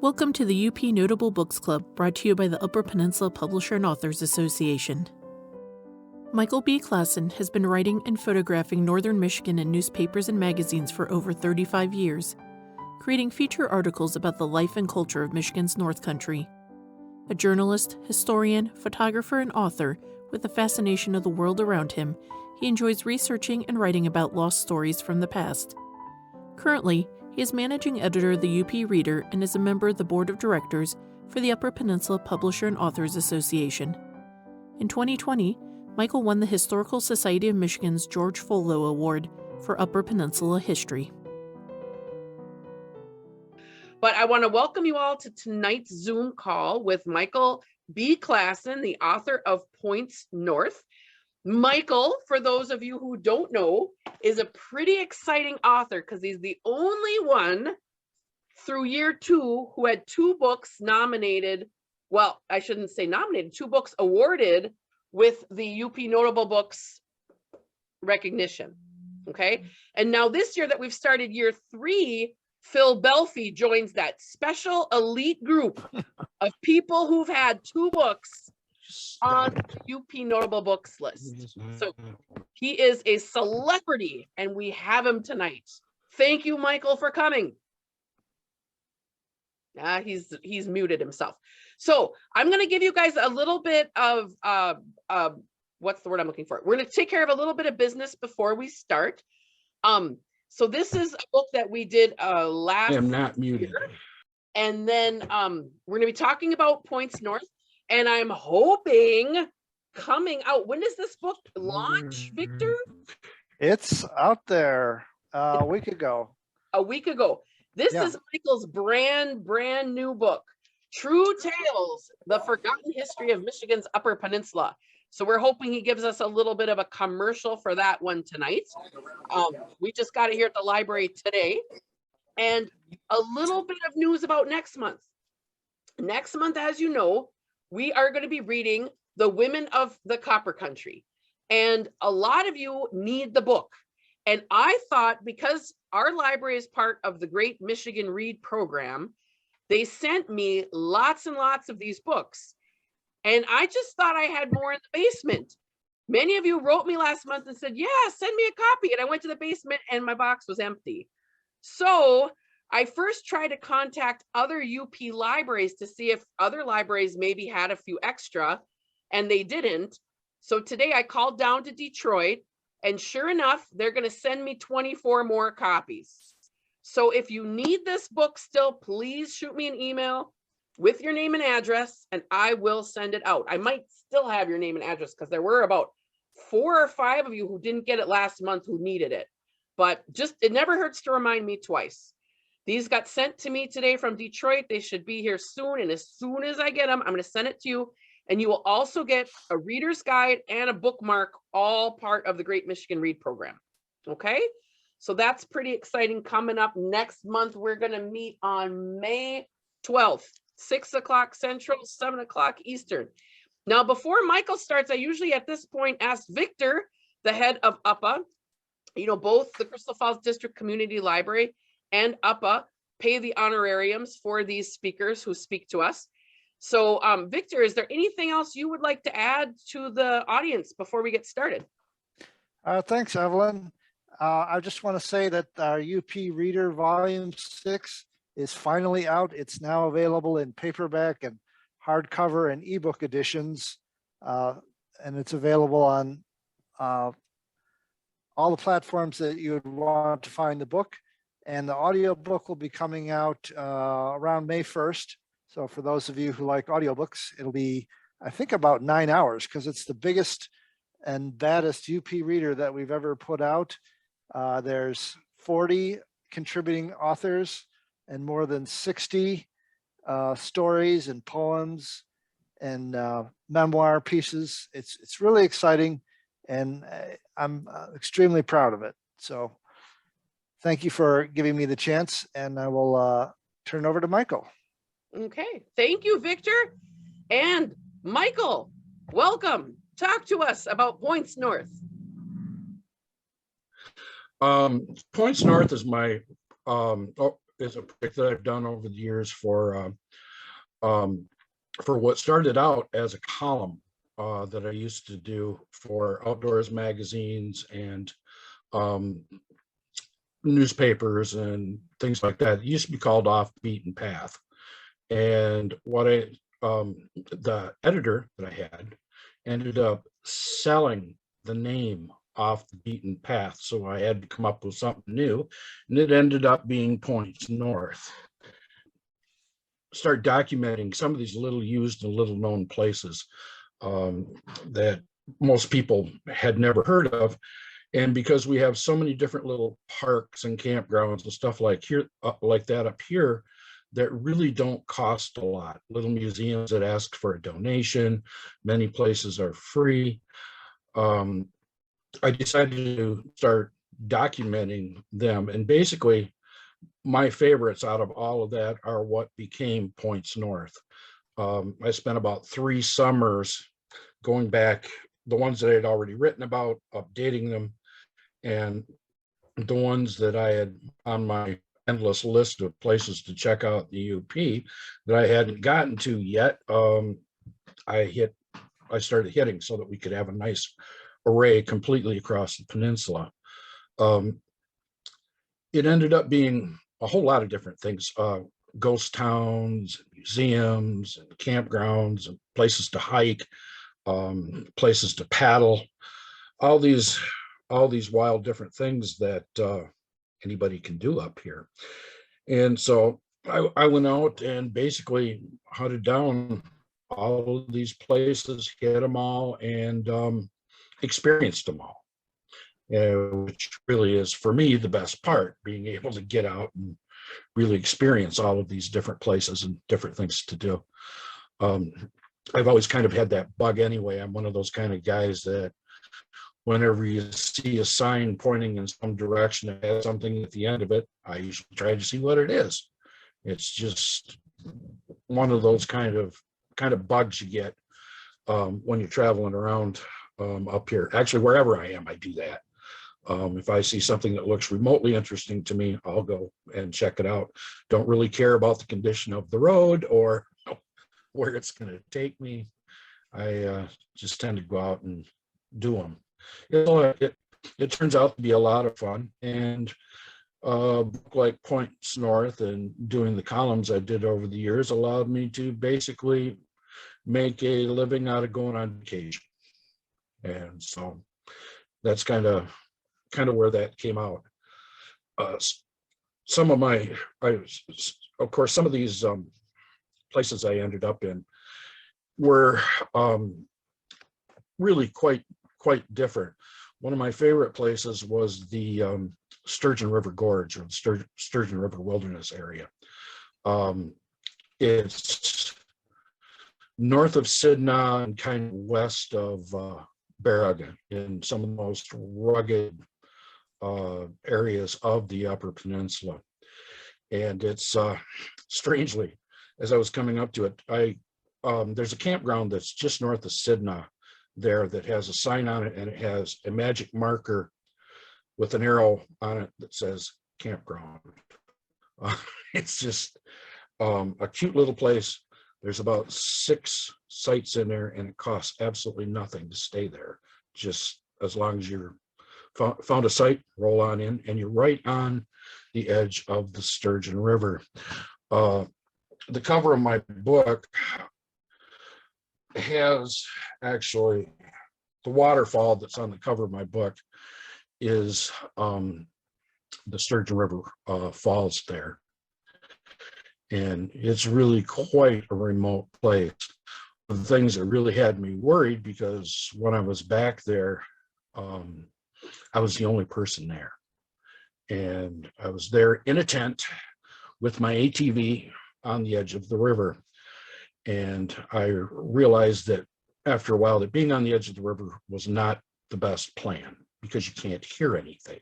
Welcome to the UP Notable Books Club, brought to you by the Upper Peninsula Publisher and Authors Association. Mikel B. Classen has been writing and photographing northern Michigan in newspapers and magazines for over 35 years, creating feature articles about the life and culture of Michigan's North Country. A journalist, historian, photographer, and author with a fascination of the world around him, he enjoys researching and writing about lost stories from the past. Currently, he is managing editor of the UP Reader and is a member of the board of directors for the Upper Peninsula Publisher and Authors Association. In 2020, Mikel won the Historical Society of Michigan's George Follo Award for Upper Peninsula History. But I want to welcome you all to tonight's Zoom call with Mikel B. Classen, the author of Points North. Mikel, for those of you who don't know, is a pretty exciting author because he's the only one through year 2 who had 2 books nominated. Well, I shouldn't say nominated, 2 books awarded with the UP Notable Books recognition. Okay. And now this year that we've started year 3, Phil Belfie joins that special elite group of people who've had 2 books on the UP Notable Books list. So he is a celebrity and we have him tonight. Thank you, Mikel, for coming. He's muted himself. So I'm going to give you guys a little bit of, what's the word I'm looking for? We're going to take care of a little bit of business before we start. So this is a book that we did last year. I am not muted. And then we're going to be talking about Points North. And I'm hoping coming out. When does this book launch, Victor? It's out there a week ago. A week ago. This is Mikel's brand new book, True Tales, The Forgotten History of Michigan's Upper Peninsula. So we're hoping he gives us a little bit of a commercial for that one tonight. We just got it here at the library today. And a little bit of news about next month. Next month, as you know, we are going to be reading The Women of the Copper Country. And a lot of you need the book. And I thought, because our library is part of the Great Michigan Read program, they sent me lots and lots of these books. And I just thought I had more in the basement. Many of you wrote me last month and said, yeah, send me a copy. And I went to the basement and my box was empty. So I first tried to contact other UP libraries to see if other libraries maybe had a few extra, and they didn't. So today I called down to Detroit, and sure enough, they're going to send me 24 more copies. So if you need this book still, please shoot me an email with your name and address, and I will send it out. I might still have your name and address because there were about 4 or 5 of you who didn't get it last month who needed it. But just, it never hurts to remind me twice. These got sent to me today from Detroit. They should be here soon. And as soon as I get them, I'm going to send it to you. And you will also get a reader's guide and a bookmark, all part of the Great Michigan Read program. Okay. So that's pretty exciting. Coming up next month, we're going to meet on May 12th, 6 o'clock Central, 7 o'clock Eastern. Now, before Mikel starts, I usually at this point ask Victor, the head of UPPAA, you know, both the Crystal Falls District Community Library and UPPAA pay the honorariums for these speakers who speak to us. So Victor, is there anything else you would like to add to the audience before we get started? Thanks, Evelyn. I just want to say that our UP Reader Volume 6 is finally out. It's now available in paperback and hardcover and ebook editions. And it's available on all the platforms that you would want to find the book. And the audiobook will be coming out around May 1st. So for those of you who like audiobooks, it'll be, I think, about 9 hours because it's the biggest and baddest UP reader that we've ever put out. There's 40 contributing authors and more than 60 stories and poems and memoir pieces. It's really exciting, and I'm extremely proud of it. So thank you for giving me the chance, and I will turn it over to Mikel. Okay, thank you, Victor. And Mikel, welcome. Talk to us about Points North. Points North is my is a project that I've done over the years for what started out as a column that I used to do for Outdoors magazines and newspapers and things like that. It used to be called Off the Beaten Path. And what the editor that I had ended up selling the name Off the Beaten Path. So I had to come up with something new, and it ended up being Points North. Start documenting some of these little used and little known places that most people had never heard of. And because we have so many different little parks and campgrounds and stuff like that up here, that really don't cost a lot. Little museums that ask for a donation, many places are free. I decided to start documenting them, and basically my favorites out of all of that are what became Points North. I spent about 3 summers going back, the ones that I had already written about, updating them, and the ones that I had on my endless list of places to check out the UP that I hadn't gotten to yet. I started hitting so that we could have a nice array completely across the peninsula. It ended up being a whole lot of different things, ghost towns, museums, and campgrounds, and places to hike, places to paddle, all these wild different things that anybody can do up here. And so I went out and basically hunted down all of these places, hit them all, and experienced them all, which really is, for me, the best part, being able to get out and really experience all of these different places and different things to do. I've always kind of had that bug anyway. I'm one of those kind of guys that whenever you see a sign pointing in some direction that has something at the end of it, I usually try to see what it is. It's just one of those kind of bugs you get when you're traveling around up here. Actually, wherever I am, I do that. If I see something that looks remotely interesting to me, I'll go and check it out. Don't really care about the condition of the road or where it's going to take me. I just tend to go out and do them. It turns out to be a lot of fun, and like Points North and doing the columns I did over the years allowed me to basically make a living out of going on vacation. And so that's kind of where that came out. Some of these places I ended up in were really quite different. One of my favorite places was the Sturgeon River Gorge, or the Sturgeon River Wilderness area. It's north of Sidna and kind of west of Barraga, in some of the most rugged areas of the Upper Peninsula. And it's strangely, as I was coming up to it, there's a campground that's just north of Sidna there that has a sign on it, and it has a magic marker with an arrow on it that says campground. It's just a cute little place. There's about 6 sites in there, and it costs absolutely nothing to stay there. Just as long as you're found a site, roll on in, and you're right on the edge of the Sturgeon River. The cover of my book has actually, the waterfall that's on the cover of my book is the Sturgeon River falls there. And it's really quite a remote place. The things that really had me worried, because when I was back there, I was the only person there. And I was there in a tent with my ATV on the edge of the river. And I realized that after a while that being on the edge of the river was not the best plan, because you can't hear anything.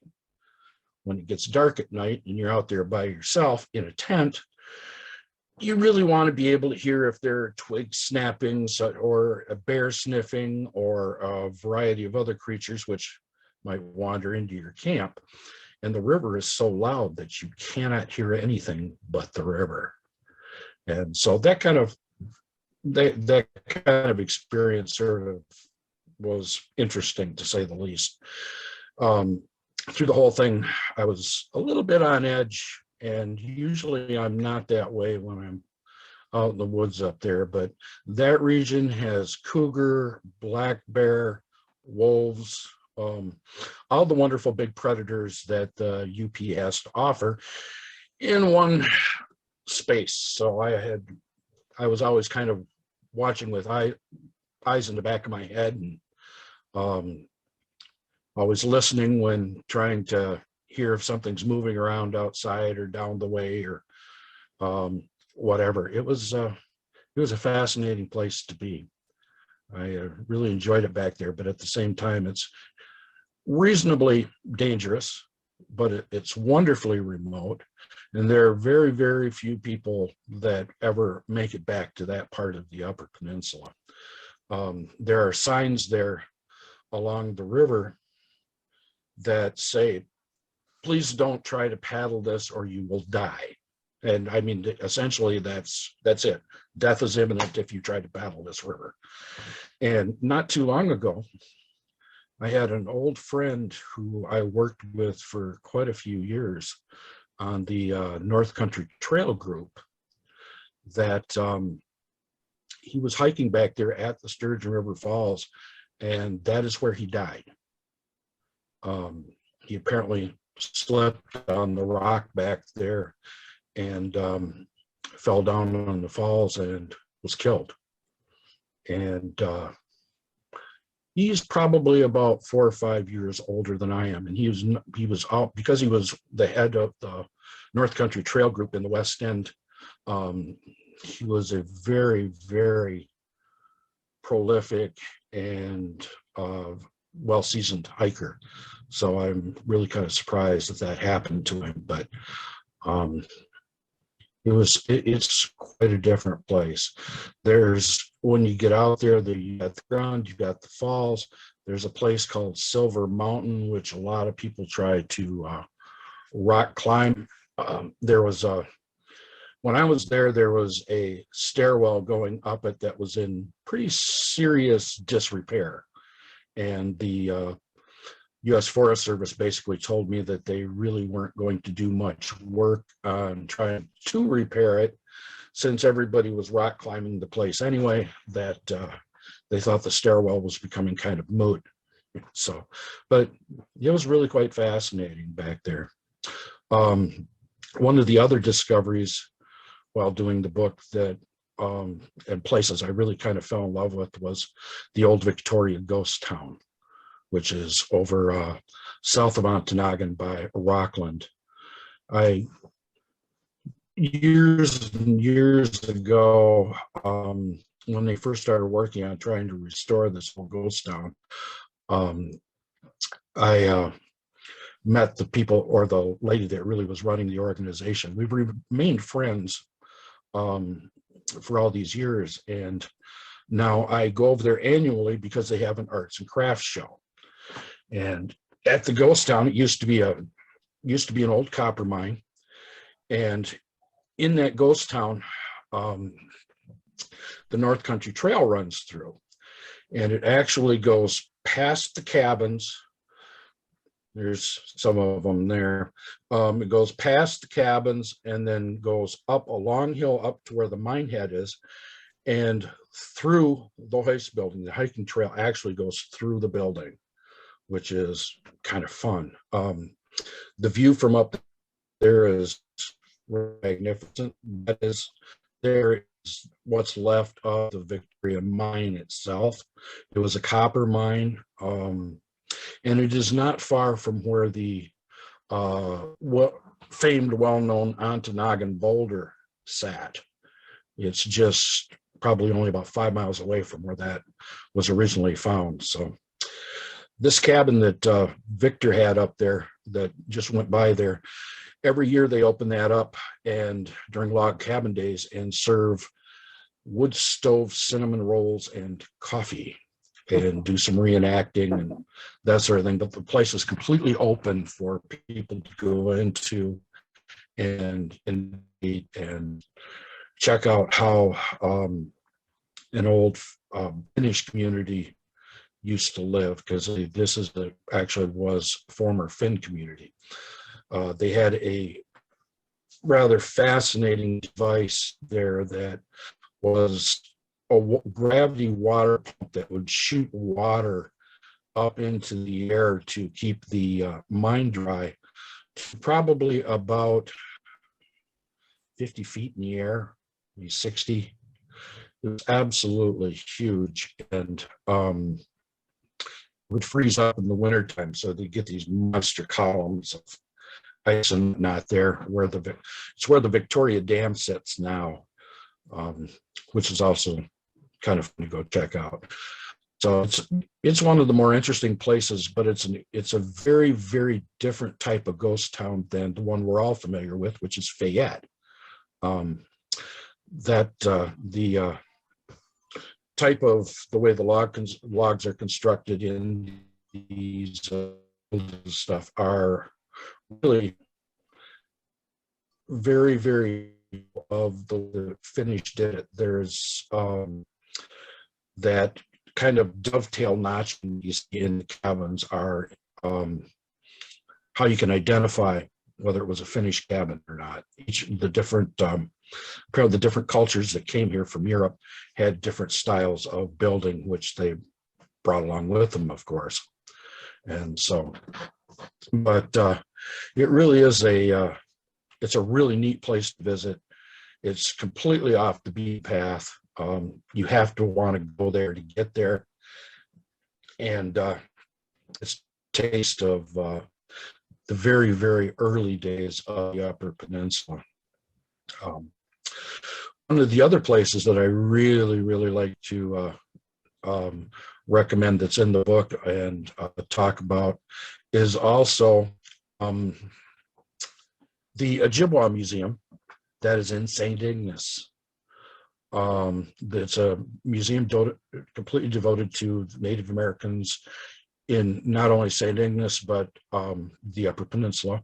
When it gets dark at night and you're out there by yourself in a tent, you really want to be able to hear if there are twig snappings or a bear sniffing or a variety of other creatures which might wander into your camp. and the river is so loud that you cannot hear anything but the river. And so that kind of experience sort of was interesting, to say the least. Through the whole thing, I was a little bit on edge, and usually I'm not that way when I'm out in the woods up there, but that region has cougar, black bear, wolves, all the wonderful big predators that the UP has to offer in one space. So I was always kind of watching with eyes in the back of my head, and always listening when trying to hear if something's moving around outside or down the way or whatever. It was a fascinating place to be. I really enjoyed it back there, but at the same time, it's reasonably dangerous, but it's wonderfully remote. And there are very, very few people that ever make it back to that part of the Upper Peninsula. There are signs there along the river that say, please don't try to paddle this or you will die. And I mean, essentially that's it. Death is imminent if you try to paddle this river. And not too long ago, I had an old friend who I worked with for quite a few years on the North Country Trail group that he was hiking back there at the Sturgeon River Falls, and that is where he died. He apparently slipped on the rock back there and fell down on the falls and was killed. And he's probably about 4 or 5 years older than I am, and he was out because he was the head of the North Country Trail group in the West End. He was a very, very prolific and well-seasoned hiker. So I'm really kind of surprised that happened to him, but it's quite a different place. When you get out there, you got the ground, you got the falls. There's a place called Silver Mountain, which a lot of people try to rock climb. When I was there was a stairwell going up it that was in pretty serious disrepair. And the U.S. Forest Service basically told me that they really weren't going to do much work on trying to repair it, since everybody was rock climbing the place anyway, that they thought the stairwell was becoming kind of moot. So, but it was really quite fascinating back there. One of the other discoveries while doing the book that and places I really kind of fell in love with was the old Victoria ghost town, which is over south of Ontonaghan by Rockland. Years and years ago, when they first started working on trying to restore this whole ghost town, I met the people, or the lady that really was running the organization. We've remained friends for all these years, and now I go over there annually because they have an arts and crafts show. And at the ghost town, it used to be an old copper mine, and in that ghost town, the North Country Trail runs through, and it actually goes past the cabins. There's some of them there. It goes past the cabins and then goes up a long hill up to where the mine head is, and through the hoist building. The hiking trail actually goes through the building, which is kind of fun. The view from up there is magnificent. There is what's left of the Victoria mine itself. It was a copper mine, and it is not far from where the famed, well-known Ontonaghan boulder sat. It's just probably only about 5 miles away from where that was originally found. So this cabin that Victor had up there that just went by there, every year they open that up and during log cabin days and serve wood stove cinnamon rolls and coffee. and do some reenacting and that sort of thing. But the place is completely open for people to go into and eat and check out how an old Finnish community used to live, because this is actually was former Finn community. They had a rather fascinating device there that was a gravity water pump that would shoot water up into the air to keep the mine dry, probably about 50 feet in the air, maybe 60. It was absolutely huge, and would freeze up in the wintertime. So they get these monster columns of ice and not there where it's where the Victoria Dam sits now, which is also kind of fun to go check out. So it's one of the more interesting places, but it's a very, very different type of ghost town than the one we're all familiar with, which is Fayette. The type of the way the logs are constructed in these stuff are really very, very of the Finnish did it. There's that kind of dovetail notching in the cabins are how you can identify whether it was a Finnish cabin or not. The different cultures that came here from Europe had different styles of building, which they brought along with them, of course. And so, but it really is it's a really neat place to visit. It's completely off the beaten path. You have to want to go there to get there. And it's a taste of the very, very early days of the Upper Peninsula. One of the other places that I really, really like to recommend that's in the book and talk about is also the Ojibwa Museum that is in St. Ignace. It's a museum completely devoted to Native Americans in not only St. Ignace, but the Upper Peninsula.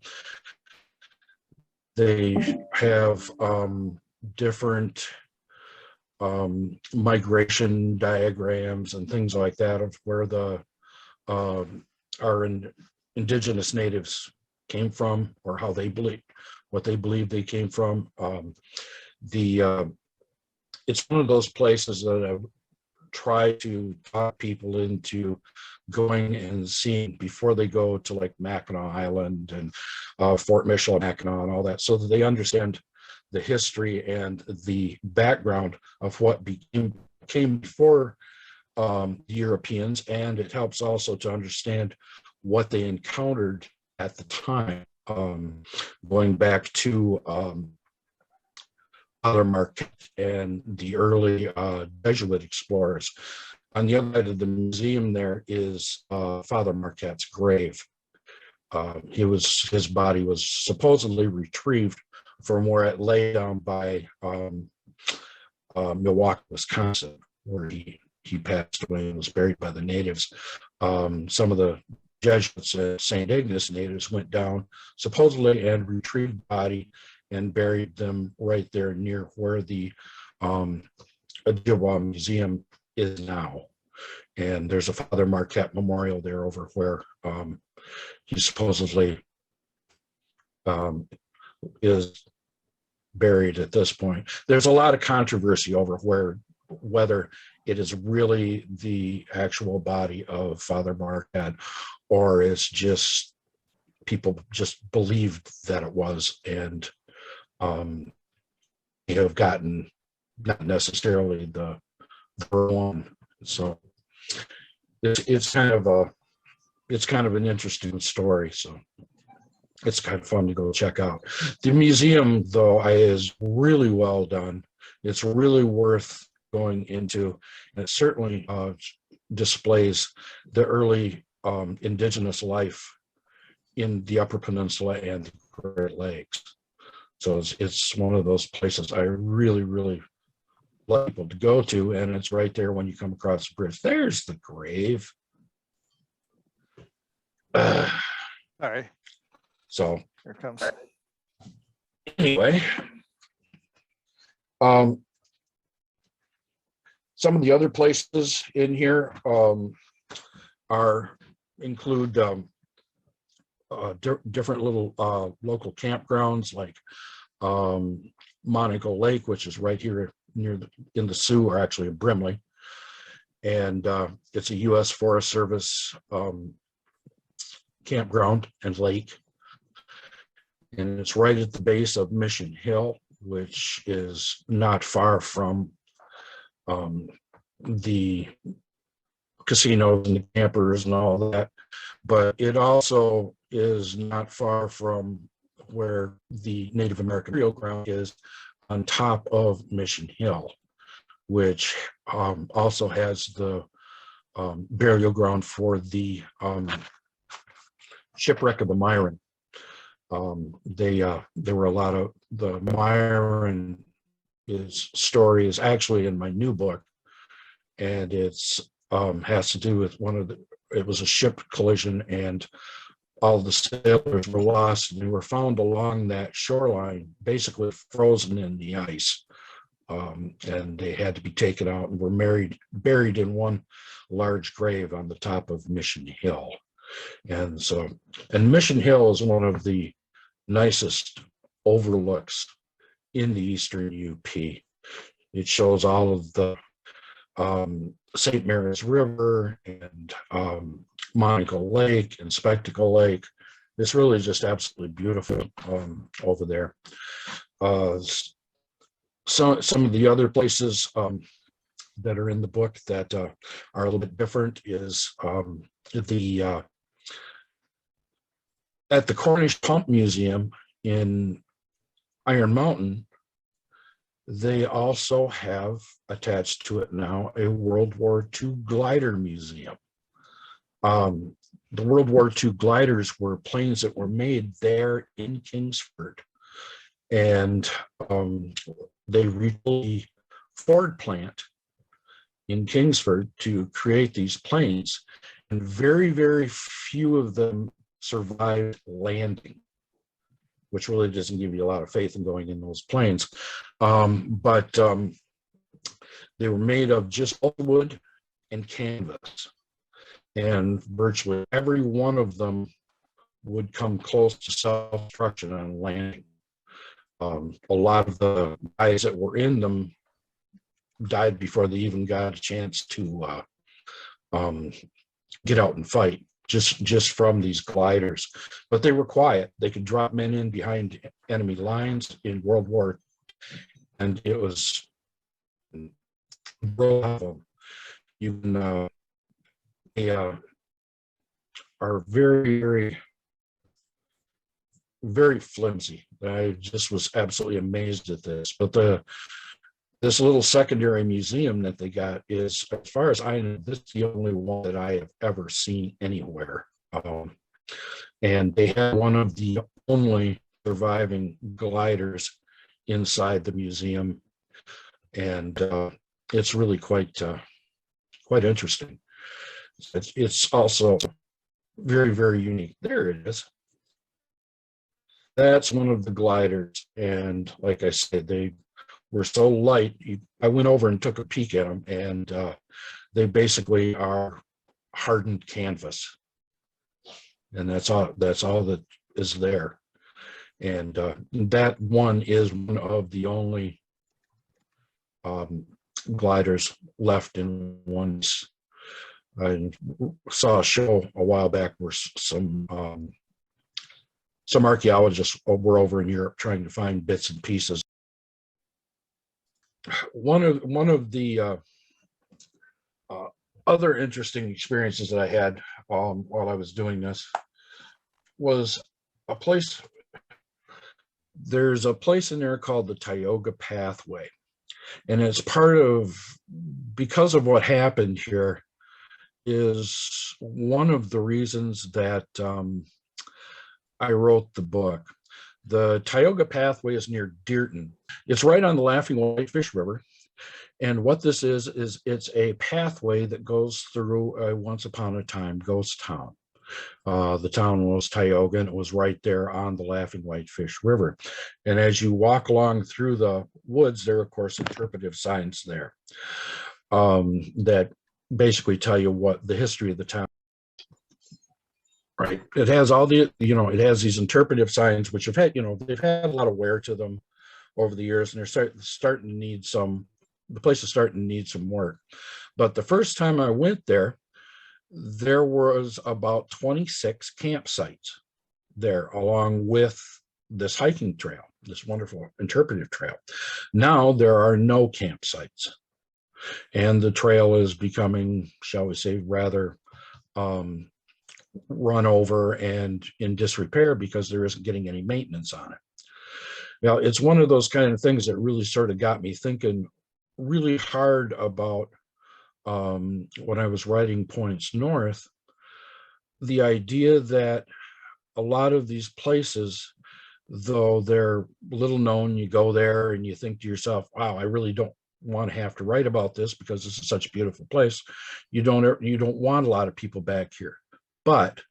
They have different migration diagrams and things like that of where our indigenous natives came from, or how they believe, what they believe they came from. It's one of those places that I've tried to talk people into going and seeing before they go to like Mackinac Island and Fort Mitchell, Mackinac, and all that, so that they understand the history and the background of what came before the Europeans, and it helps also to understand what they encountered at the time, going back to Father Marquette and the early Jesuit explorers. On the other side of the museum there is Father Marquette's grave. His body was supposedly retrieved from where it lay down by Milwaukee, Wisconsin, where he passed away and was buried by the natives. Some of the Jesuits at St. Ignace natives went down supposedly and retrieved the body and buried them right there near where the Ojibwa Museum is now. And there's a Father Marquette memorial there over where he supposedly is buried at this point. There's a lot of controversy over whether it is really the actual body of Father Marquette, or it's just people just believed that it was, and have gotten not necessarily the one. So it's kind of an interesting story. So it's kind of fun to go check out. The museum, though, is really well done. It's really worth going into, and it certainly displays the early indigenous life in the Upper Peninsula and the Great Lakes. So it's one of those places I really, really lot of people to go to, and it's right there when you come across the bridge. There's the grave. All right, So here it comes. anyway, some of the other places in here include different little local campgrounds, like Monaco Lake, which is right here near in the Sioux, or actually in Brimley, and it's a U.S. Forest Service campground and lake, and it's right at the base of Mission Hill, which is not far from the casinos and the campers and all that, but it also is not far from where the Native American burial ground is, on top of Mission Hill, which also has the burial ground for the shipwreck of the Myron. There were a lot of the Myron. His story is actually in my new book, and it's has to do with it was a ship collision, and all the sailors were lost, and they were found along that shoreline, basically frozen in the ice. And they had to be taken out and were buried in one large grave on the top of Mission Hill. And Mission Hill is one of the nicest overlooks in the eastern UP. It shows all of the St. Mary's River and Monaco Lake and Spectacle Lake. It's really just absolutely beautiful over there. Some of the other places that are in the book that are a little bit different is at the Cornish Pump Museum in Iron Mountain. They also have attached to it now a World War II glider museum. The World War II gliders were planes that were made there in Kingsford, and they rebuilt the Ford plant in Kingsford to create these planes, and very, very few of them survived landing, which really doesn't give you a lot of faith in going in those planes. But they were made of just wood and canvas, and virtually every one of them would come close to self-destruction on landing. A lot of the guys that were in them died before they even got a chance to get out and fight, just from these gliders. But they were quiet. They could drop men in behind enemy lines in World War, and it was you can they are very, very, very flimsy. I just was absolutely amazed at this. But this little secondary museum that they got is, as far as I know, this is the only one that I have ever seen anywhere. And they have one of the only surviving gliders inside the museum, and it's really quite interesting. It's also very, very unique. There it is. That's one of the gliders, and like I said, they were so light. I went over and took a peek at them, and they basically are hardened canvas, and that's all that is there. And that one is one of the only gliders left in ones. I saw a show a while back where some archaeologists were over in Europe trying to find bits and pieces. One of the other interesting experiences that I had while I was doing this was a place. There's a place in there called the Tioga Pathway, and it's because of what happened here, is one of the reasons that I wrote the book. The Tioga Pathway is near Dearton. It's right on the Laughing Whitefish River, And what this is it's a pathway that goes through a once upon a time ghost town. The town was Tioga, and it was right there on the Laughing Whitefish River. And as you walk along through the woods, there are, of course, interpretive signs there that basically tell you what the history of the town. Right. It has all the, it has these interpretive signs, which have had, they've had a lot of wear to them over the years, and they're starting to need the place is starting to need some work. But the first time I went there was about 26 campsites there, along with this hiking trail, this wonderful interpretive trail. Now there are no campsites, and the trail is becoming, shall we say, rather run over and in disrepair because there isn't getting any maintenance on it. Now, it's one of those kind of things that really sort of got me thinking really hard about when I was writing Points North, the idea that a lot of these places, though they're little known, you go there and you think to yourself, wow, I really don't want to have to write about this because this is such a beautiful place. You don't want a lot of people back here. But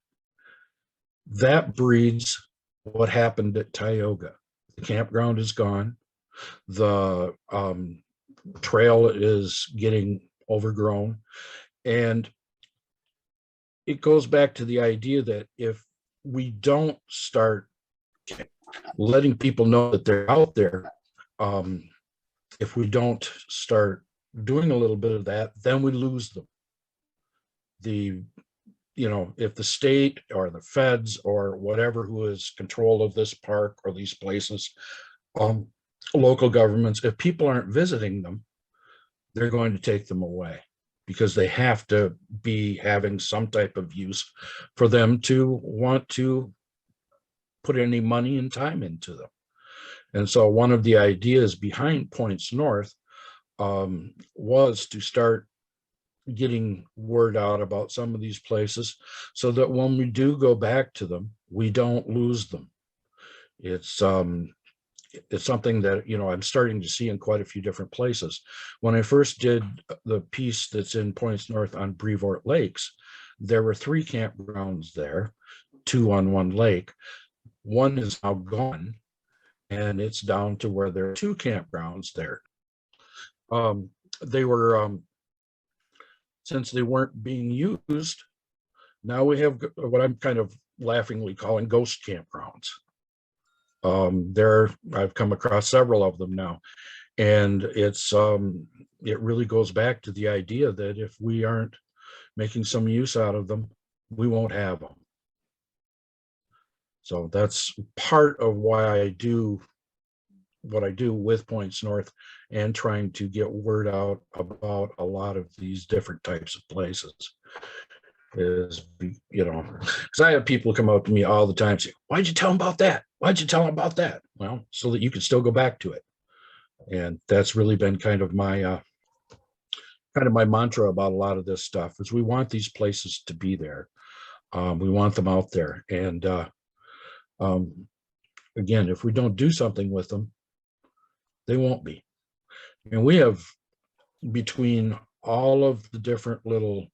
that breeds what happened at Tioga. The campground is gone. The trail is getting overgrown. And it goes back to the idea that if we don't start letting people know that they're out there, if we don't start doing a little bit of that, then we lose them. If the state or the feds or whatever who is control of this park or these places, local governments, if people aren't visiting them, they're going to take them away because they have to be having some type of use for them to want to put any money and time into them. And so one of the ideas behind Points North was to start getting word out about some of these places so that when we do go back to them, we don't lose them. It's something that, I'm starting to see in quite a few different places. When I first did the piece that's in Points North on Brevoort Lakes, there were 3 campgrounds there, 2 on one lake. One is now gone, and it's down to where there are 2 campgrounds there. They were, since they weren't being used, now we have what I'm kind of laughingly calling ghost campgrounds. I've come across several of them now, and it really goes back to the idea that if we aren't making some use out of them, we won't have them. So that's part of why I do what I do with Points North and trying to get word out about a lot of these different types of places. Is, because I have people come up to me all the time and say, why'd you tell them about that? Why'd you tell them about that? Well, so that you can still go back to it. And that's really been kind of my mantra about a lot of this stuff, is we want these places to be there. We want them out there. And again, if we don't do something with them, they won't be. And we have, between all of the different little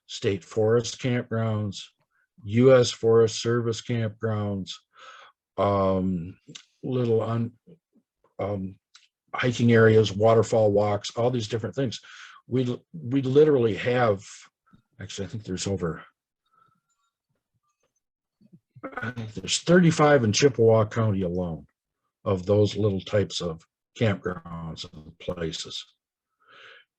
state forest campgrounds, U.S. Forest Service campgrounds, little hiking areas, waterfall walks, all these different things. We literally have, actually, I think there's 35 in Chippewa County alone of those little types of campgrounds and places.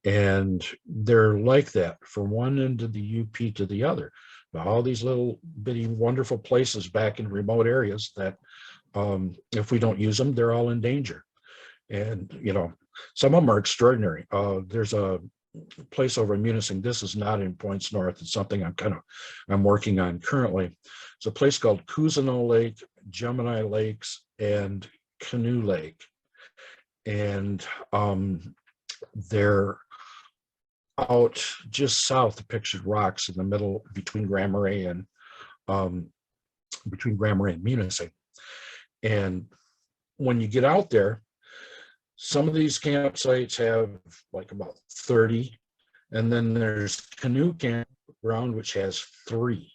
And they're like that from one end of the UP to the other. All these little bitty wonderful places back in remote areas that if we don't use them, they're all in danger. And, some of them are extraordinary. There's a place over in Munising. This is not in Points North. It's something I'm working on currently. It's a place called Cousino Lake, Gemini Lakes, and Canoe Lake. And they're out just south of Pictured Rocks in the middle between Grand Marais and Munising. And when you get out there, Some of these campsites have like about 30, and then there's Canoe Campground, which has 3.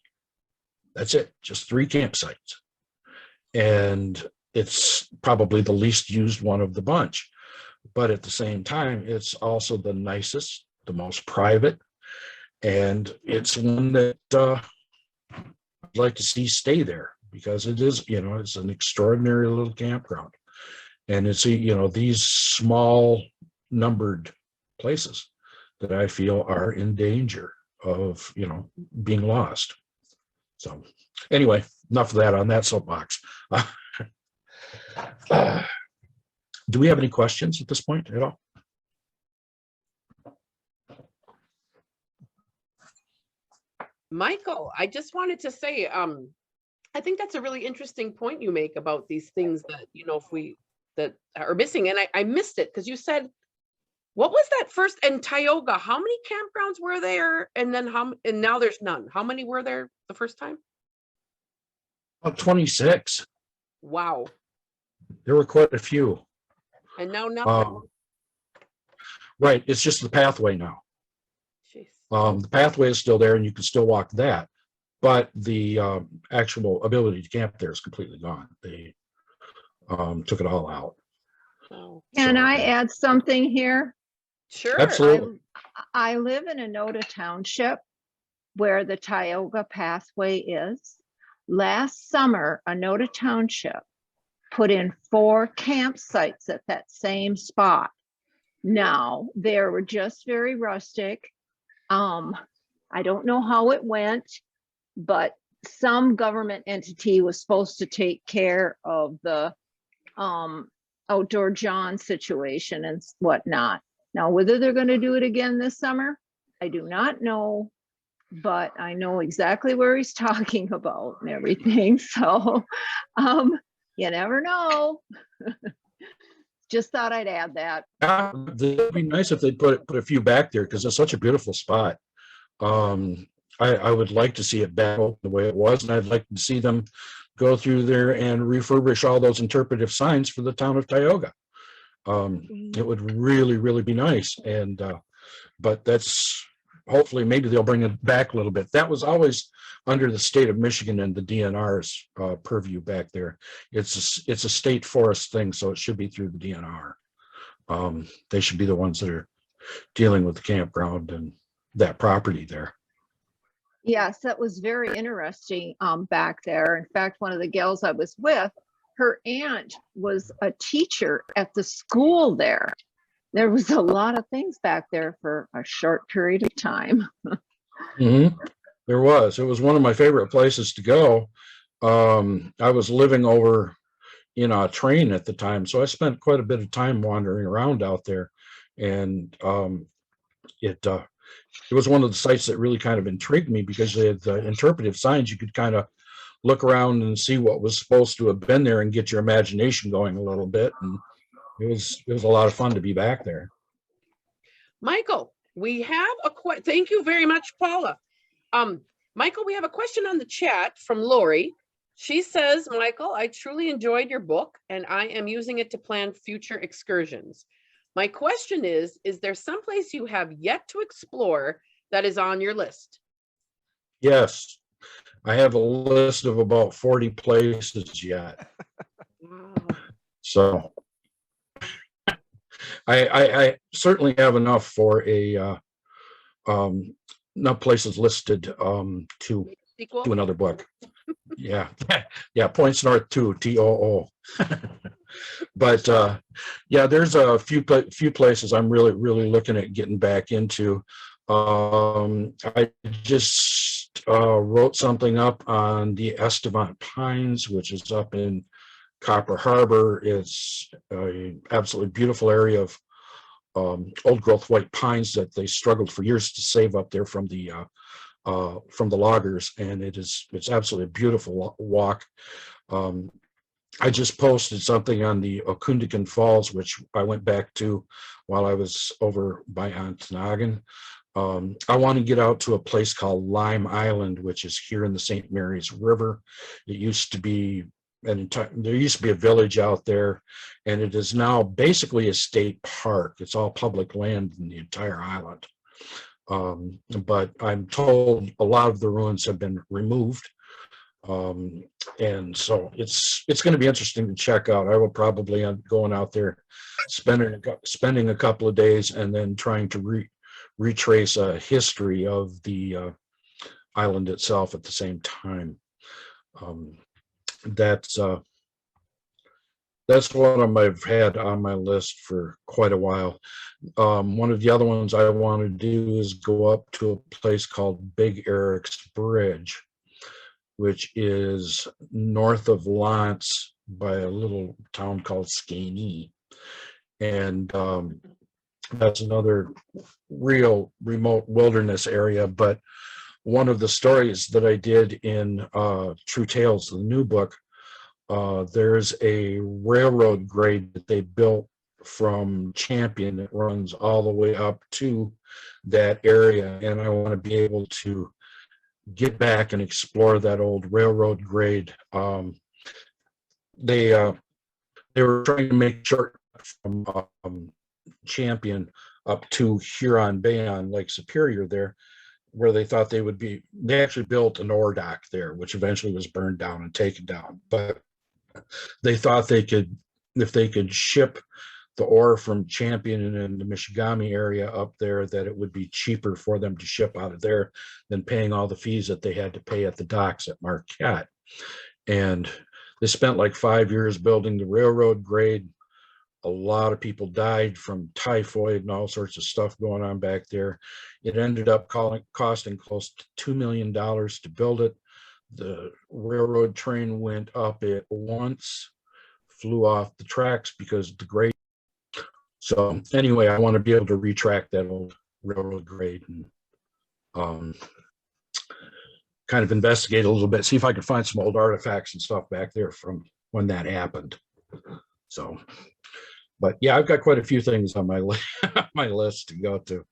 That's it, just 3 campsites. And it's probably the least used one of the bunch. But at the same time, it's also the nicest, the most private, and it's one that I'd like to see stay there, because it is, it's an extraordinary little campground. And it's, these small numbered places that I feel are in danger of, being lost. So anyway, enough of that on that soapbox. Do we have any questions at this point at all? Michael, I just wanted to say, I think that's a really interesting point you make about these things that, that are missing. And I missed it because you said, what was that first? And Tioga, how many campgrounds were there? And then and now there's none. How many were there the first time? About 26. Wow. There were quite a few. And now nothing. Right. It's just the pathway now. Jeez. The pathway is still there and you can still walk that, but the actual ability to camp there is completely gone. They took it all out. Oh. Can I add something here? Sure. Absolutely. I live in Ontonaghan Township where the Tioga Pathway is. Last summer, Ontonaghan Township put in 4 campsites at that same spot. Now, they were just very rustic. I don't know how it went, but some government entity was supposed to take care of the outdoor John situation and whatnot. Now, whether they're going to do it again this summer, I do not know, but I know exactly where he's talking about and everything. So you never know. Just thought I'd add that. It'd be nice if they put a few back there, because it's such a beautiful spot. I would like to see it back the way it was, and I'd like to see them go through there and refurbish all those interpretive signs for the town of Tioga. It would really, really be nice. And but that's, hopefully maybe they'll bring it back a little bit. That was always under the state of Michigan and the DNR's purview back there. It's a state forest thing, so it should be through the DNR. They should be the ones that are dealing with the campground and that property there. Yes, that was very interesting back there. In fact, one of the gals I was with, her aunt was a teacher at the school there. There was a lot of things back there for a short period of time. Mm-hmm. There was. It was one of my favorite places to go. I was living over in a train at the time, so I spent quite a bit of time wandering around out there, and it was one of the sites that really kind of intrigued me, because they had the interpretive signs. You could kind of look around and see what was supposed to have been there and get your imagination going a little bit, and it was a lot of fun to be back there. Michael, we have thank you very much, Paula. Michael, we have a question on the chat from Lori. She says, Michael, I truly enjoyed your book and I am using it to plan future excursions. My question is there someplace you have yet to explore that is on your list? Yes, I have a list of about 40 places yet. Wow. So I certainly have enough for enough places listed to do another book. Yeah. Points North 2, TOO. But yeah, there's a few places I'm really looking at getting back into. I just wrote something up on the Estevan Pines, which is up in Copper Harbor. It's an absolutely beautiful area of old growth white pines that they struggled for years to save up there from the loggers, and it's absolutely a beautiful walk. I just posted something on the Ontonaghan Falls, which I went back to while I was over by Ontonaghan. I want to get out to a place called Lime Island, which is here in the St. Mary's River. It used to be there used to be a village out there, and it is now basically a state park. It's all public land in the entire island. But I'm told a lot of the ruins have been removed. And so it's going to be interesting to check out. I will probably end up going out there, spending a couple of days, and then trying to retrace a history of the island itself at the same time. That's what I've had on my list for quite a while. One of the other ones I want to do is go up to a place called Big Eric's Bridge, which is north of Lance by a little town called Skaney. And that's another real remote wilderness area. But one of the stories that I did in True Tales, the new book, there's a railroad grade that they built from Champion that runs all the way up to that area. And I want to be able to get back and explore that old railroad grade. They were trying to make short from Champion up to Huron Bay on Lake Superior there, where they thought they would be. They actually built an ore dock there, which eventually was burned down and taken down. But they thought they could, if they could ship the ore from Champion and in the Michigami area up there, that it would be cheaper for them to ship out of there than paying all the fees that they had to pay at the docks at Marquette. And they spent like 5 years building the railroad grade. A lot of people died from typhoid and all sorts of stuff going on back there. It ended up costing close to $2 million to build it. The railroad train went up it once, flew off the tracks because of the grade. So anyway, I want to be able to retract that old railroad grade and kind of investigate a little bit, see if I can find some old artifacts and stuff back there from when that happened. So, but yeah, I've got quite a few things on my my list to go to.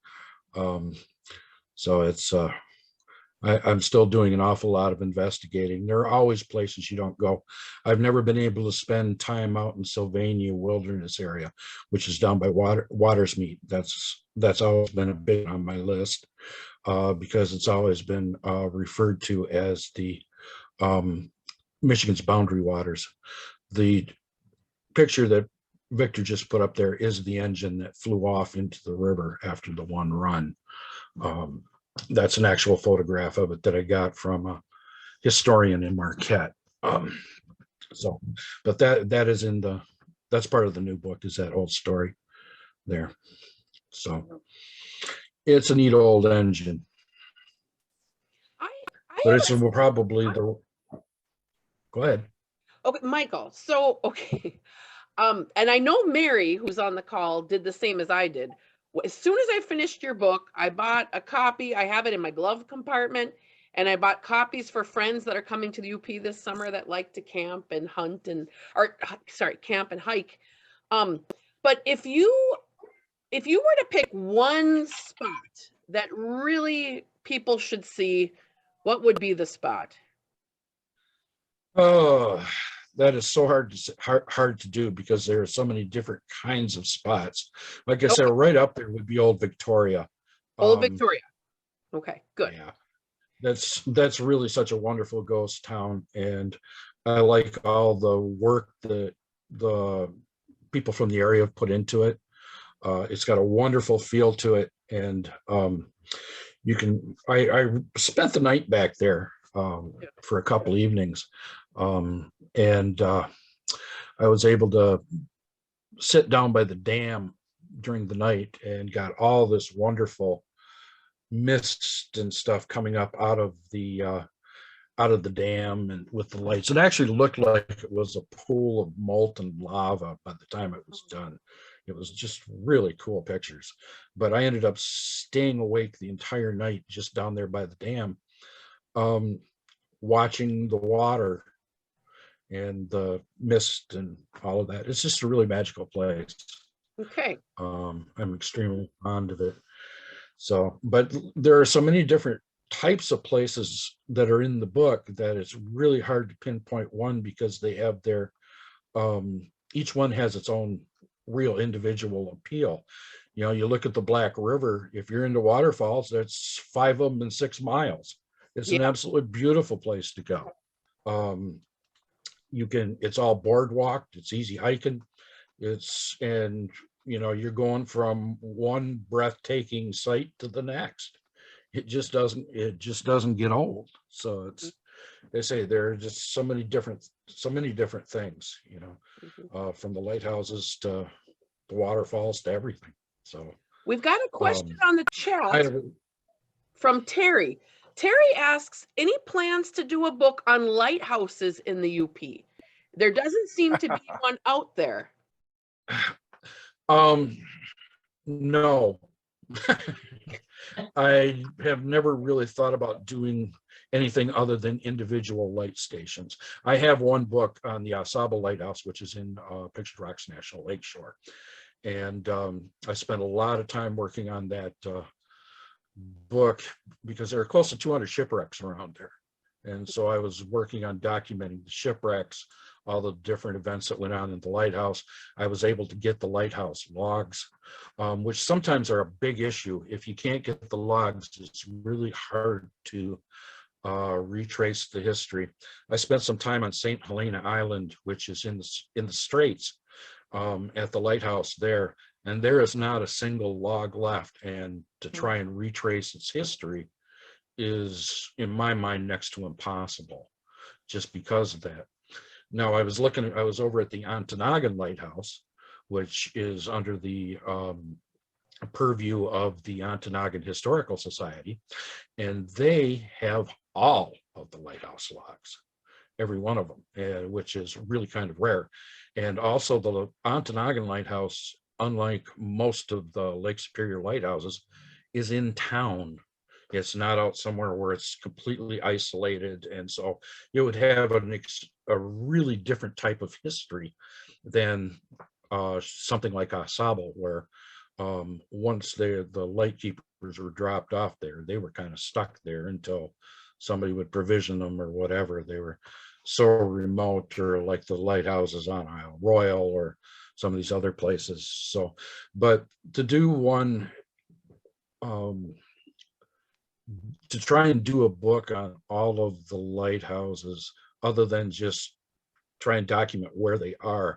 So it's I'm still doing an awful lot of investigating. There are always places you don't go. I've never been able to spend time out in Sylvania Wilderness area, which is down by Watersmeet. That's always been a bit on my list because it's always been referred to as the Michigan's boundary waters. The picture that Victor just put up there is the engine that flew off into the river after the one run. That's an actual photograph of it that I got from a historian in Marquette. So, but that is that's part of the new book, is that old story there. So it's a neat old engine. But it's probably the, go ahead. Okay, Michael. So, okay. And I know Mary, who's on the call, did the same as I did. As soon as I finished your book, I bought a copy. I have it in my glove compartment, and I bought copies for friends that are coming to the UP this summer that like to camp and hunt camp and hike. But if you were to pick one spot that really people should see, what would be the spot? Oh, that is so hard to do because there are so many different kinds of spots. Like I said, right up there would be Old Victoria. Old Victoria. Okay, good. Yeah, that's really such a wonderful ghost town, and I like all the work that the people from the area have put into it. It's got a wonderful feel to it, and you can. I spent the night back there for a couple evenings. And I was able to sit down by the dam during the night and got all this wonderful mist and stuff coming up out of the dam, and with the lights. It actually looked like it was a pool of molten lava by the time it was done. It was just really cool pictures. But I ended up staying awake the entire night just down there by the dam, watching the water and the mist and all of that. It's just a really magical place. Okay. I'm extremely fond of it. So, but there are so many different types of places that are in the book that it's really hard to pinpoint one, because they have their, each one has its own real individual appeal. You know, you look at the Black River, if you're into waterfalls, that's 5 of them in 6 miles. It's an absolutely beautiful place to go. It's all boardwalked, it's easy hiking. And you know, you're going from one breathtaking site to the next. It just doesn't get old. So it's, they say there are just so many different things, you know, from the lighthouses to the waterfalls to everything. So we've got a question on the chat from Terry. Terry asks, any plans to do a book on lighthouses in the UP? There doesn't seem to be one out there. No. I have never really thought about doing anything other than individual light stations. I have one book on the Asaba Lighthouse, which is in Pictured Rocks National Lakeshore. And I spent a lot of time working on that book because there are close to 200 shipwrecks around there. And so I was working on documenting the shipwrecks, all the different events that went on in the lighthouse. I was able to get the lighthouse logs, which sometimes are a big issue. If you can't get the logs, it's really hard to retrace the history. I spent some time on St. Helena Island, which is in the Straits, at the lighthouse there, and there is not a single log left. And to try and retrace its history is, in my mind, next to impossible, just because of that. Now, I was over at the Ontonaghan Lighthouse, which is under the purview of the Ontonaghan Historical Society, and they have all of the lighthouse logs, every one of them, which is really kind of rare. And also the Ontonaghan Lighthouse, unlike most of the Lake Superior lighthouses, is in town. It's not out somewhere where it's completely isolated. And so it would have a really different type of history than something like Asaba, where once the lightkeepers were dropped off there, they were kind of stuck there until somebody would provision them or whatever. They were so remote, or like the lighthouses on Isle Royal or some of these other places. So, but to do one, to try and do a book on all of the lighthouses, other than just try and document where they are,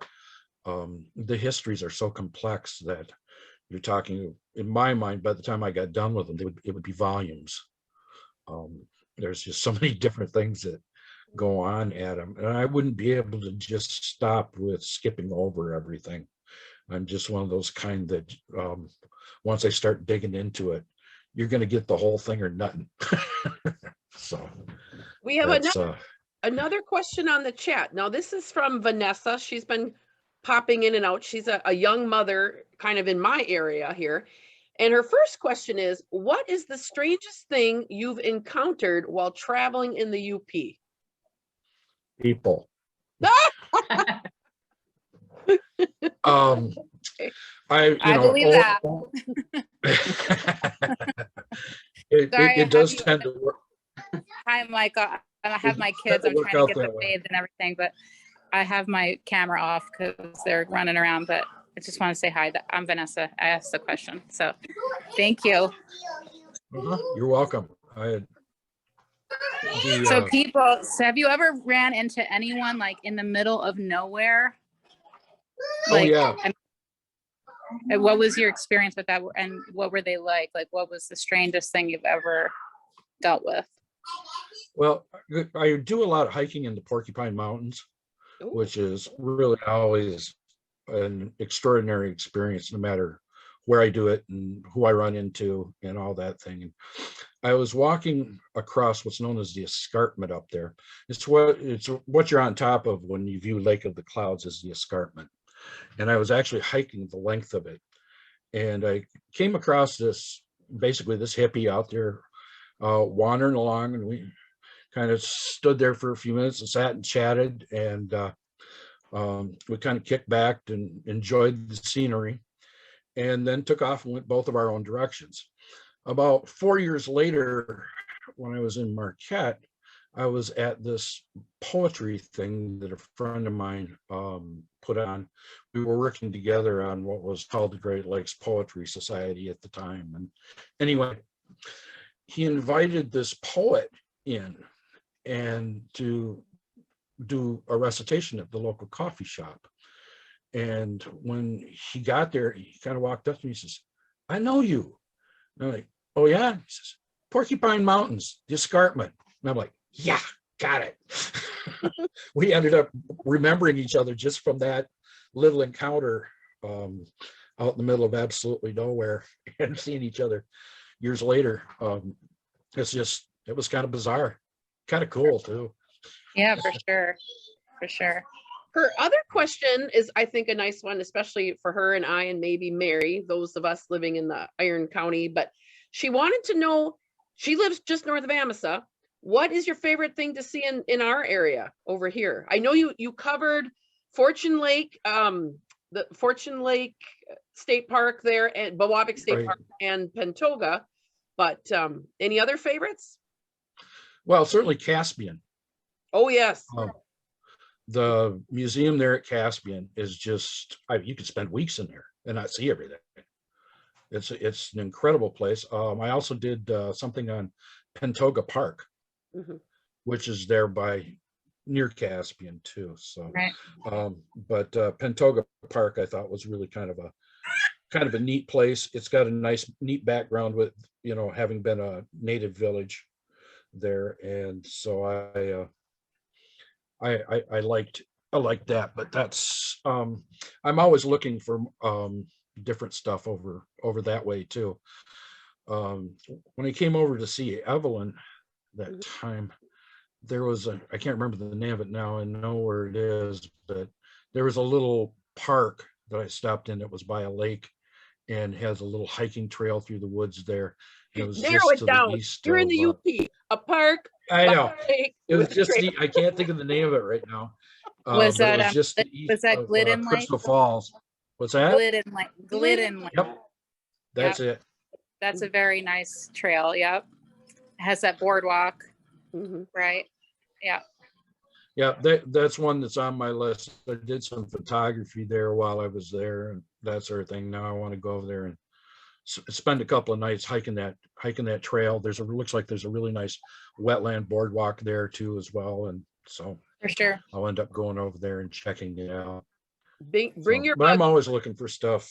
the histories are so complex that you're talking, in my mind, by the time I got done with them, it would be volumes. There's just so many different things that go on at them, and I wouldn't be able to just stop with skipping over everything. I'm just one of those kind that once I start digging into it, you're going to get the whole thing or nothing. So we have another question on the chat. Now, this is from Vanessa. She's been popping in and out. She's a young mother kind of in my area here. And her first question is, what is the strangest thing you've encountered while traveling in the UP? People. I believe that. It does tend to work. Hi, Michael. I have my kids. I'm trying to get them bathed and everything, but I have my camera off because they're running around. But I just want to say hi. I'm Vanessa. I asked the question, so thank you. You're welcome. So people, have you ever ran into anyone like in the middle of nowhere? Like, oh yeah. And what was your experience with that, and what were they like? Like, what was the strangest thing you've ever dealt with? Well, I do a lot of hiking in the Porcupine Mountains, which is really always an extraordinary experience, no matter where I do it and who I run into and all that thing. And I was walking across what's known as the escarpment up there. It's what you're on top of when you view Lake of the Clouds is the escarpment. And I was actually hiking the length of it. And I came across this hippie out there wandering along, and we kind of stood there for a few minutes and sat and chatted, and we kind of kicked back and enjoyed the scenery, and then took off and went both of our own directions. About 4 years later, when I was in Marquette, I was at this poetry thing that a friend of mine put on. We were working together on what was called the Great Lakes Poetry Society at the time. And anyway, he invited this poet in and to do a recitation at the local coffee shop. And when he got there, he kind of walked up to me and says, "I know you." And I'm like, "Oh yeah?" He says, "Porcupine Mountains, the escarpment." And I'm like, "Yeah, got it." We ended up remembering each other just from that little encounter out in the middle of absolutely nowhere, and seeing each other years later. It was kind of bizarre, kind of cool too. Yeah, for sure. For sure. Her other question is, I think, a nice one, especially for her and I, and maybe Mary, those of us living in the Iron County. But she wanted to know, she lives just north of Amasa. What is your favorite thing to see in our area over here? I know you covered Fortune Lake, the Fortune Lake State Park there, and Biwabik State Right. Park and Pentoga, but any other favorites? Well, certainly Caspian. Oh, yes. The museum there at Caspian is just, you could spend weeks in there and not see everything. It's an incredible place. I also did something on Pentoga Park, which is there near Caspian too. So, Right. But Pentoga Park, I thought, was really kind of a neat place. It's got a nice, neat background with, having been a native village there, and so I liked that. But that's I'm always looking for different stuff over that way too. When I came over to see Evelyn that time, there was I can't remember the name of it now. I know where it is, but there was a little park that I stopped in that was by a lake and has a little hiking trail through the woods there. It was Narrow just it to down. the east. You're in the UP, a park. I know. Lake It was with a just trail. I can't think of the name of it right now. Was but it that was just the was east that of Glidden Lake? Crystal Falls. What's that? Glidden Lake. Yep. That's it. That's a very nice trail. Yep. It has that boardwalk. Right. Yeah. Yeah, that's one that's on my list. I did some photography there while I was there and that sort of thing. Now I want to go over there and spend a couple of nights hiking that trail. Looks like there's a really nice wetland boardwalk there too as well. And so For sure. I'll end up going over there and checking it out. Bring your But I'm bug. always looking for stuff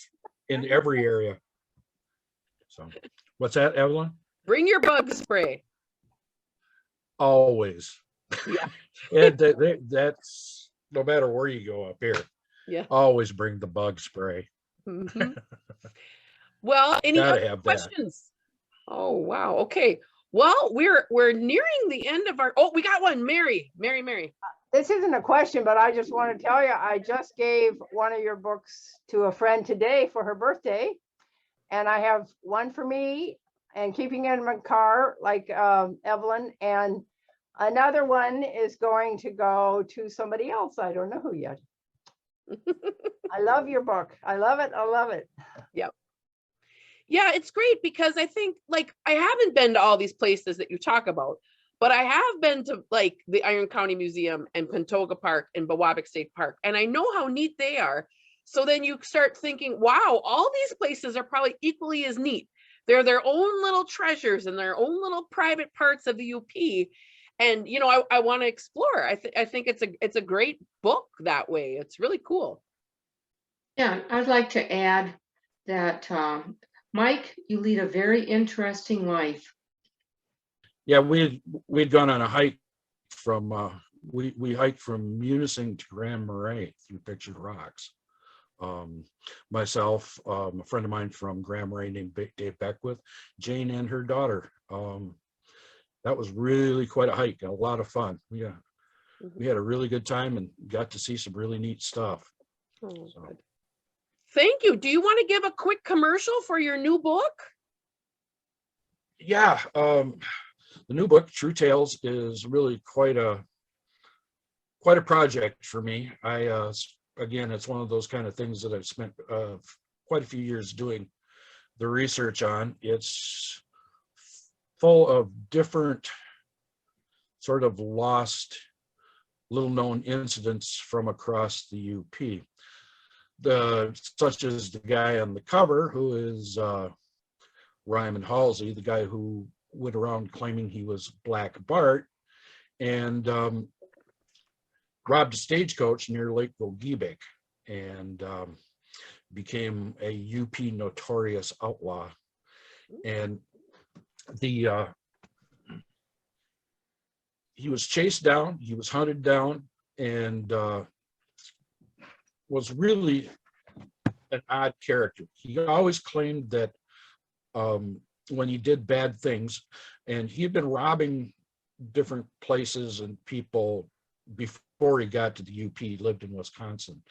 in every area. So what's that, Evelyn? Bring your bug spray. Always. Yeah. And that's no matter where you go up here. Yeah. Always bring the bug spray. Well, any Gotta other have that. questions? Oh, wow. Okay. Well, we're nearing the end of our, we got one. Mary. This isn't a question, but I just want to tell you, I just gave one of your books to a friend today for her birthday. And I have one for me and keeping it in my car, like Evelyn, and another one is going to go to somebody else. I don't know who yet. I love your book. I love it. I love it. Yep. Yeah, it's great because I think, like, I haven't been to all these places that you talk about, but I have been to, like, the Iron County Museum and Pentoga Park and Biwabik State Park, and I know how neat they are. So then you start thinking, wow, all these places are probably equally as neat. They're their own little treasures and their own little private parts of the UP. And, I want to explore. I think it's a great book that way. It's really cool. Yeah, I'd like to add that, Mike, you lead a very interesting life. Yeah, we'd gone on a hike from we hiked from Munising to Grand Marais through Pictured Rocks. Myself, a friend of mine from Grand Marais named Dave Beckwith, Jane and her daughter. That was really quite a hike and a lot of fun. We had a really good time and got to see some really neat stuff. Oh, so. Thank you. Do you want to give a quick commercial for your new book? Yeah, the new book, True Tales, is really quite a project for me. Again, it's one of those kind of things that I've spent quite a few years doing the research on. It's full of different sort of lost, little known incidents from across the UP. Such as the guy on the cover, who is Ryman Halsey, the guy who went around claiming he was Black Bart and robbed a stagecoach near Lake Gogebic and became a UP notorious outlaw. And he was chased down, he was hunted down, and was really an odd character. He always claimed that when he did bad things, and he had been robbing different places and people before he got to the UP. He lived in Wisconsin,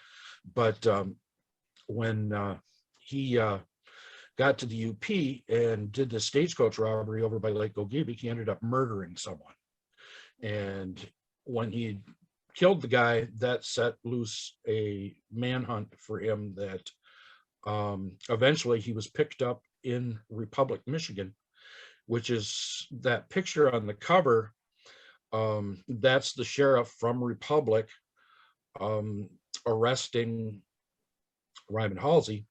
but when he got to the UP and did the stagecoach robbery over by Lake Gogebic, he ended up murdering someone. And when he killed the guy, that set loose a manhunt for him that eventually he was picked up in Republic, Michigan, which is that picture on the cover. That's the sheriff from Republic arresting Ryman Halsey.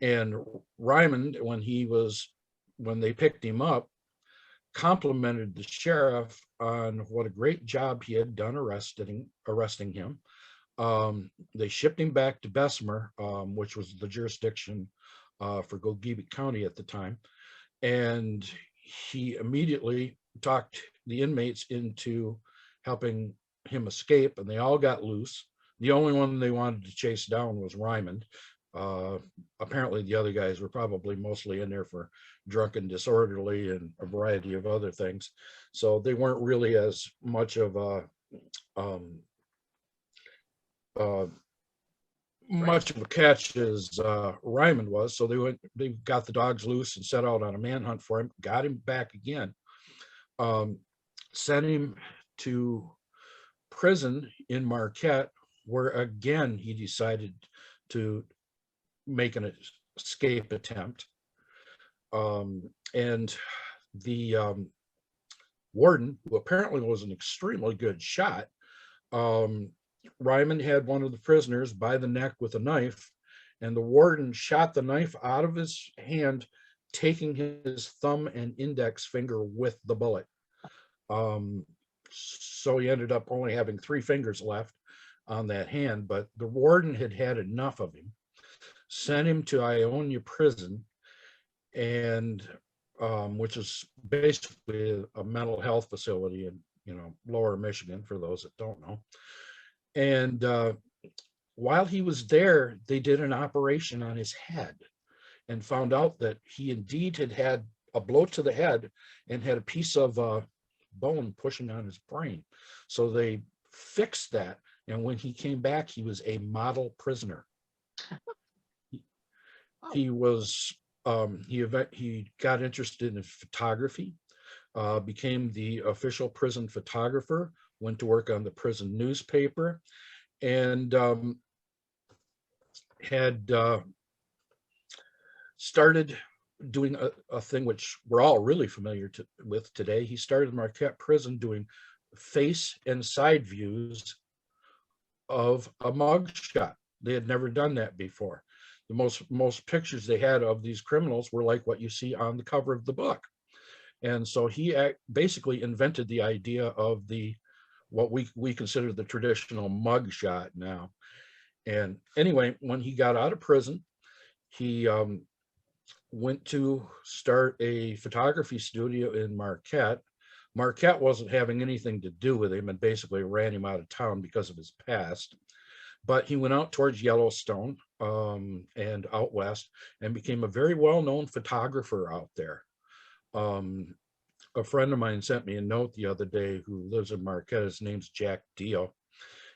And Ryman, when they picked him up, complimented the sheriff on what a great job he had done arresting him. They shipped him back to Bessemer, which was the jurisdiction for Gogebic County at the time. And he immediately talked the inmates into helping him escape, and they all got loose. The only one they wanted to chase down was Ryman. Apparently the other guys were probably mostly in there for drunken disorderly and a variety of other things. So they weren't really as much of a catch as Ryman was. So they got the dogs loose and set out on a manhunt for him, got him back again, sent him to prison in Marquette, where again he decided to make an escape attempt. And the warden, who apparently was an extremely good shot, Ryman had one of the prisoners by the neck with a knife, and the warden shot the knife out of his hand, taking his thumb and index finger with the bullet. So he ended up only having 3 fingers left on that hand, but the warden had had enough of him, sent him to Ionia prison, and which is basically a mental health facility in lower Michigan, for those that don't know. And while he was there, they did an operation on his head and found out that he indeed had a blow to the head and had a piece of bone pushing on his brain. So they fixed that, and when he came back, he was a model prisoner. He was he got interested in photography, became the official prison photographer, went to work on the prison newspaper, and had started doing a thing which we're all really familiar with today. He started Marquette Prison doing face and side views of a mugshot. They had never done that before. The most pictures they had of these criminals were like what you see on the cover of the book. And so he basically invented the idea of what we consider the traditional mugshot now. And anyway, when he got out of prison, he went to start a photography studio in Marquette. Marquette wasn't having anything to do with him and basically ran him out of town because of his past. But he went out towards Yellowstone and out west and became a very well-known photographer out there. A friend of mine sent me a note the other day who lives in Marquette. His name's Jack Dio.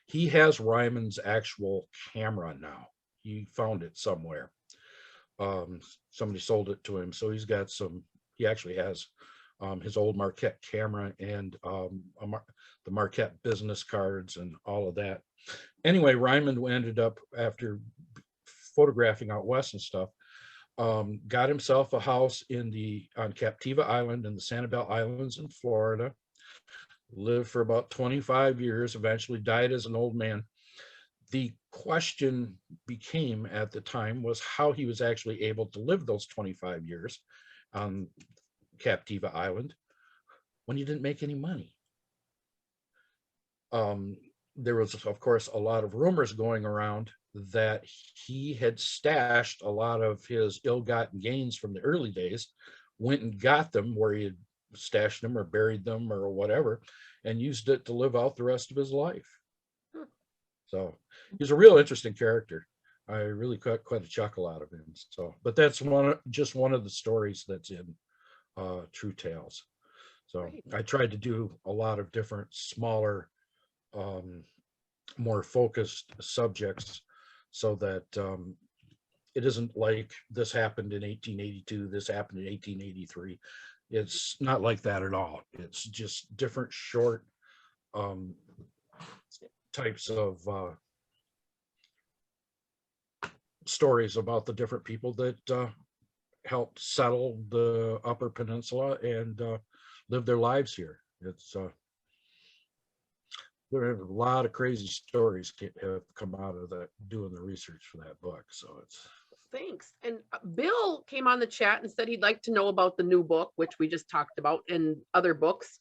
He has Ryman's actual camera now. He found it somewhere. Somebody sold it to him. So he actually has his old Marquette camera and the Marquette business cards and all of that. Anyway, Ryman ended up, after photographing out west and stuff, got himself a house on Captiva Island in the Sanibel Islands in Florida, lived for about 25 years, eventually died as an old man. The question became at the time was how he was actually able to live those 25 years on Captiva Island when he didn't make any money. There was, of course, a lot of rumors going around that he had stashed a lot of his ill-gotten gains from the early days, went and got them where he had stashed them or buried them or whatever, and used it to live out the rest of his life. So he's a real interesting character. I really got quite a chuckle out of him. So, but that's just one of the stories that's in True Tales. So I tried to do a lot of different smaller, more focused subjects, so that it isn't like this happened in 1882, this happened in 1883. It's not like that at all. It's just different short types of stories about the different people that helped settle the Upper Peninsula and live their lives here. It's there are a lot of crazy stories have come out of that, doing the research for that book. So it's. Thanks. And Bill came on the chat and said he'd like to know about the new book, which we just talked about, and other books.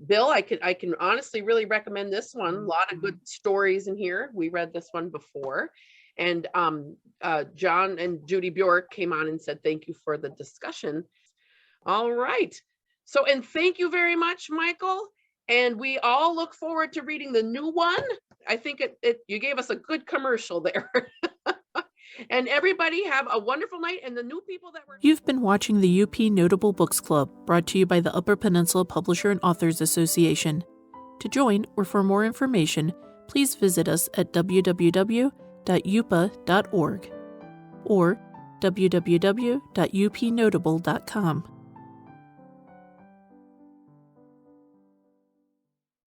Bill, I can honestly really recommend this one. A lot of good stories in here. We read this one before. And John and Judy Bjork came on and said, thank you for the discussion. All right. So, and thank you very much, Michael. And we all look forward to reading the new one. I think you gave us a good commercial there. And everybody have a wonderful night. And the new people that were... You've been watching the UP Notable Books Club, brought to you by the Upper Peninsula Publisher and Authors Association. To join or for more information, please visit us at www.uppa.org or www.upnotable.com.